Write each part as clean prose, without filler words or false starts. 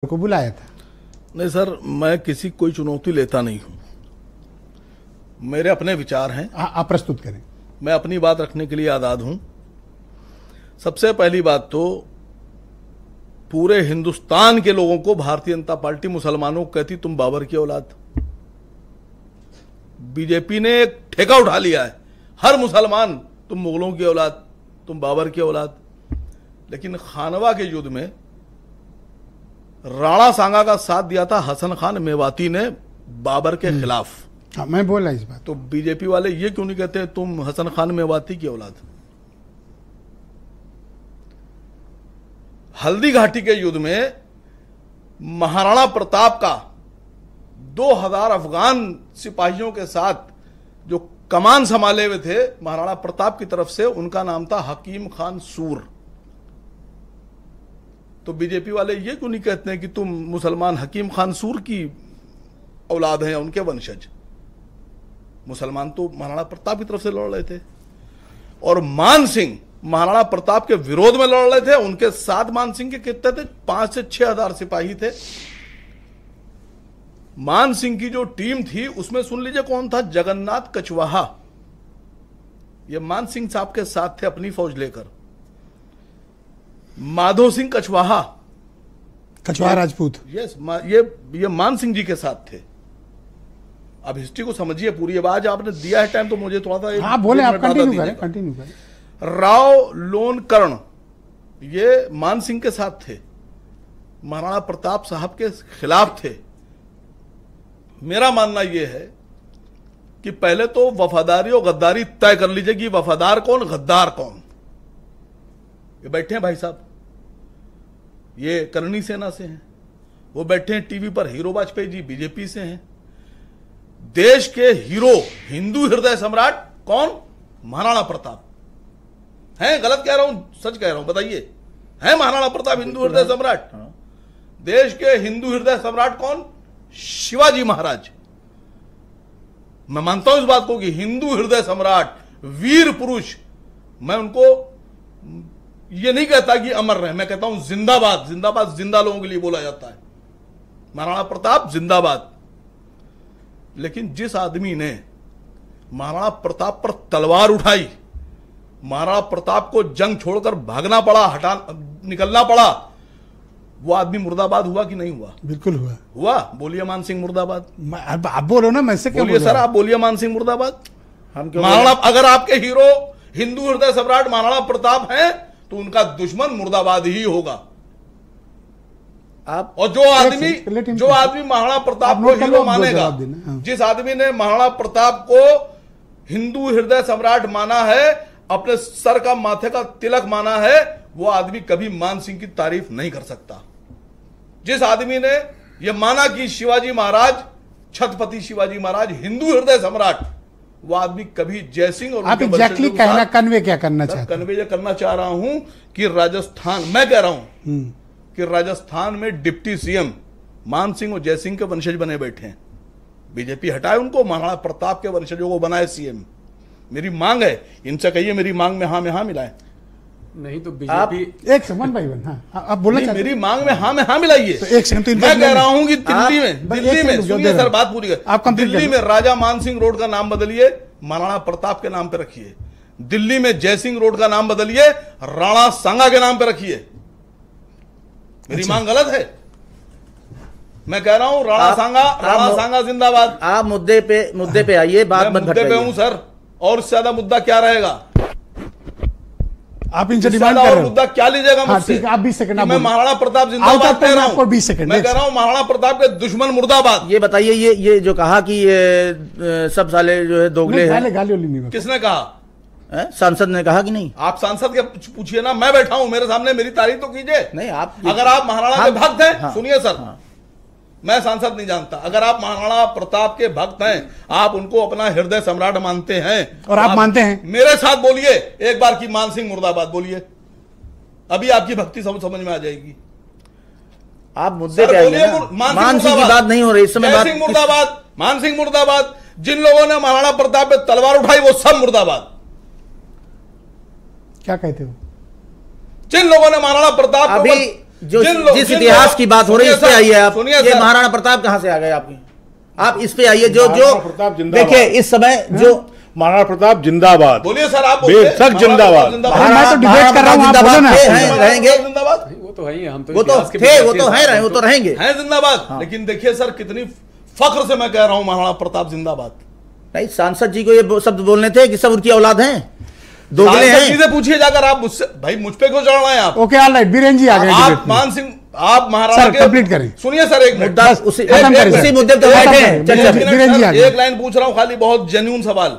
को बुलाया था। नहीं सर, मैं किसी कोई चुनौती लेता नहीं हूं। मेरे अपने विचार हैं। आप प्रस्तुत करें। मैं अपनी बात रखने के लिए आजाद हूं। सबसे पहली बात तो पूरे हिंदुस्तान के लोगों को भारतीय जनता पार्टी मुसलमानों को कहती तुम बाबर की औलाद। बीजेपी ने एक ठेका उठा लिया है, हर मुसलमान तुम मुगलों की औलाद, तुम बाबर की औलाद। लेकिन खानवा के युद्ध में राणा सांगा का साथ दिया था हसन खान मेवाती ने बाबर के खिलाफ। हाँ, मैं बोला इस बात। तो बीजेपी वाले ये क्यों नहीं कहते तुम हसन खान मेवाती की औलाद। हल्दी घाटी के युद्ध में महाराणा प्रताप का 2000 अफगान सिपाहियों के साथ जो कमान संभाले हुए थे महाराणा प्रताप की तरफ से, उनका नाम था हकीम खान सूर। तो बीजेपी वाले ये क्यों नहीं कहते हैं कि तुम मुसलमान हकीम खान सूर की औलाद हैं, उनके वंशज। मुसलमान तो महाराणा प्रताप की तरफ से लड़ रहे थे, और मान सिंह महाराणा प्रताप के विरोध में लड़ रहे थे। उनके साथ मान सिंह के कितने थे? 5 से 6 हजार सिपाही थे। मान सिंह की जो टीम थी उसमें सुन लीजिए कौन था? जगन्नाथ कछवाहा। ये मान सिंह साहब के साथ थे अपनी फौज लेकर। माधो सिंह कछवाहा राजपूत, यस, ये मान सिंह जी के साथ थे। अब हिस्ट्री को समझिए पूरी। अब आज आपने दिया है टाइम तो मुझे थोड़ा सा हाँ बोले, आप कंटिन्यू करें। राव लोन कर्ण ये मान सिंह के साथ थे, महाराणा प्रताप साहब के खिलाफ थे। मेरा मानना यह है कि पहले तो वफादारी और गद्दारी तय कर लीजिए कि वफादार कौन, गद्दार कौन। ये बैठे हैं भाई साहब, ये करनी सेना से हैं। वो बैठे हैं टीवी पर, हीरो वाजपेयी जी बीजेपी से हैं। देश के हीरो, हिंदू हृदय सम्राट कौन? महाराणा प्रताप हैं। गलत कह रहा हूं, सच कह रहा हूं, बताइए। है महाराणा प्रताप हिंदू हृदय सम्राट? देश के हिंदू हृदय सम्राट कौन? शिवाजी महाराज। मैं मानता हूं इस बात को कि हिंदू हृदय सम्राट, वीर पुरुष। मैं उनको ये नहीं कहता कि अमर रहे, मैं कहता हूं जिंदाबाद। जिंदाबाद जिंदा लोगों के लिए बोला जाता है। महाराणा प्रताप जिंदाबाद। लेकिन जिस आदमी ने महाराणा प्रताप पर तलवार उठाई, महाराणा प्रताप को जंग छोड़कर भागना पड़ा, निकलना पड़ा, वो आदमी मुर्दाबाद हुआ कि नहीं हुआ? बिल्कुल हुआ। हुआ। बोलिए मान सिंह मुर्दाबाद। आप बोलो ना, मैं से क्या बोलिए सर, आप बोलिए मान सिंह मुर्दाबाद। हम क्यों महाराणा, अगर आपके हीरो हिंदू हृदय सम्राट महाराणा प्रताप हैं तो उनका दुश्मन मुर्दाबाद ही होगा। आप और जो आदमी महाराणा प्रताप को हीरो मानेगा, जिस आदमी ने महाराणा प्रताप को हिंदू हृदय सम्राट माना है, अपने सर का माथे का तिलक माना है, वो आदमी कभी मान सिंह की तारीफ नहीं कर सकता। जिस आदमी ने यह माना कि शिवाजी महाराज, छत्रपति शिवाजी महाराज हिंदू हृदय सम्राट, वो आदमी कभी जयसिंह और आप एग्जैक्टली कहना, कन्वे क्या करना चाहते हैं? कन्वे ये करना चाह रहा हूं कि राजस्थान, मैं कह रहा हूं कि राजस्थान में डिप्टी सीएम मान सिंह और जयसिंह के वंशज बने बैठे हैं। बीजेपी हटाए उनको, महाराणा प्रताप के वंशजों को बनाए सीएम। मेरी मांग है, इनसे कहिए मेरी मांग में हाँ में हाँ मिलाए। नहीं तो बीजेपी एक सेकंड भाई, हाँ आप बोलना, मेरी मांग में हाँ मिलाइए। तो एक सेकंड, तो मैं कह रहा हूं कि दिल्ली में सुनिए सर, बात पूरी कर। आप दिल्ली में राजा मान सिंह रोड का नाम बदलिए, महाराणा प्रताप के नाम पे रखिए। दिल्ली में जयसिंह रोड का नाम बदलिए, राणा सांगा के नाम पे रखिए। मेरी मांग गलत है? मैं कह रहा हूं राणा सांगा जिंदाबाद। आप मुद्दे पे आइए, बात मत मुद्दे पे हूं सर, और इससे ज्यादा मुद्दा क्या रहेगा? आप इनसे डिमांड कर रहे हो, मुद्दा क्या लीजिएगा मुझसे? आप 20 सेकंड। मैं महाराणा प्रताप जिंदाबाद कह रहा हूं। 20 सेकंड मैं कह रहा हूं महाराणा प्रताप के दुश्मन मुर्दाबाद। ये बताइए, ये जो कहा कि ये सब साले जो है दोगले हैं, किसने कहा? सांसद ने कहा कि नहीं? आप सांसद के पूछिए ना, मैं बैठा हूं मेरे सामने, मेरी तारीफ तो कीजिए। नहीं, आप अगर आप महाराणा के भक्त हैं, सुनिए सर, हाँ। मैं सांसद नहीं जानता। अगर आप महाराणा प्रताप के भक्त हैं, आप उनको अपना हृदय सम्राट मानते हैं, और आप मानते हैं, मेरे साथ बोलिए एक बार की मान सिंह मुर्दाबाद बोलिए। अभी आपकी भक्ति समझ में आ जाएगी। आप मुद्दे पे आइए ना। मान सिंह की बात नहीं हो रही इस समय। जय सिंह मुर्दाबाद, मान सिंह मुर्दाबाद। जिन लोगों ने महाराणा प्रताप पे तलवार उठाई वो सब मुर्दाबाद। क्या कहते हो? जिन लोगों ने महाराणा प्रताप जो जिस इतिहास की बात हो रही है इस पे आइए आप। सुनिए ये सर। महाराणा प्रताप कहाँ से आ गए आपकी? आप इस पे आइए। जो महाराणा प्रताप जिंदाबाद। देखिए इस समय जो महाराणा प्रताप जिंदाबाद, बोलिए सर, आप बोलिए। बेशक जिंदाबाद। अरे मैं तो डिबेट कर रहा हूँ, आप बोलो ना। रहेंगे, जिंदाबाद वो तो है ही, हम तो वो तो इतिहास के थे, वो विद्यार्थी तो है रहे, वो तो रहेंगे। हैं जिंदाबाद। लेकिन देखिए सर, कितनी फख्र से मैं कह रहा हूं महाराणा प्रताप जिंदाबाद। नहीं, सांसद जी को ये शब्द बोलने थे कि सब उनकी औलाद हैं, दोगले सांसद हैं। जी से पूछिए जाकर, आप मुझसे भाई मुझ पे क्यों चढ़ रहे हैं आप? ओके ऑल राइट, बीरेन जी आ गए आप डिबेट में। मान सिंह, आप महाराणा सर, के कंप्लीट करें। सुनिए सर, एक मिनट, मुद्दा उसी खत्म करें, उसी सर। मुद्दे पे खत्म बैठे करें, हैं। चलिए, एक मिनट बीरेन जी सर, आ गए। एक लाइन पूछ रहा हूं खाली, बहुत जेन्युइन सवाल।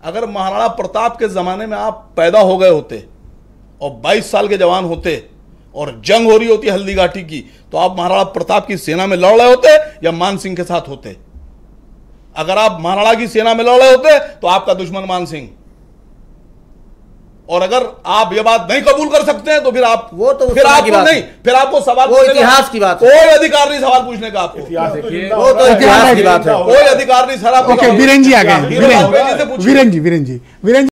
अगर महाराणा प्रताप के जमाने में आप पैदा हो गए होते और 22 साल के जवान होते और जंग हो रही होती हल्दी घाटी की, तो आप महाराणा प्रताप की सेना में लड़ रहे होते या मान सिंह के साथ होते? अगर आप महाराणा की सेना में लड़ रहे होते तो आपका दुश्मन मान सिंह। और अगर आप ये बात नहीं कबूल कर सकते हैं तो फिर आप वो तो उस फिर समय की आपको बात नहीं, है। फिर आपको सवाल वो पूछने का इतिहास की बात है। कोई अधिकार नहीं सवाल पूछने का आपको, इतिहास तो देखिए, जिंदा वो तो होगा। इतिहास की बात है। कोई अधिकार नहीं सर आपको। ओके बीरेन जी आ गए, वीरेन जी से पूछिए। वीरेन जी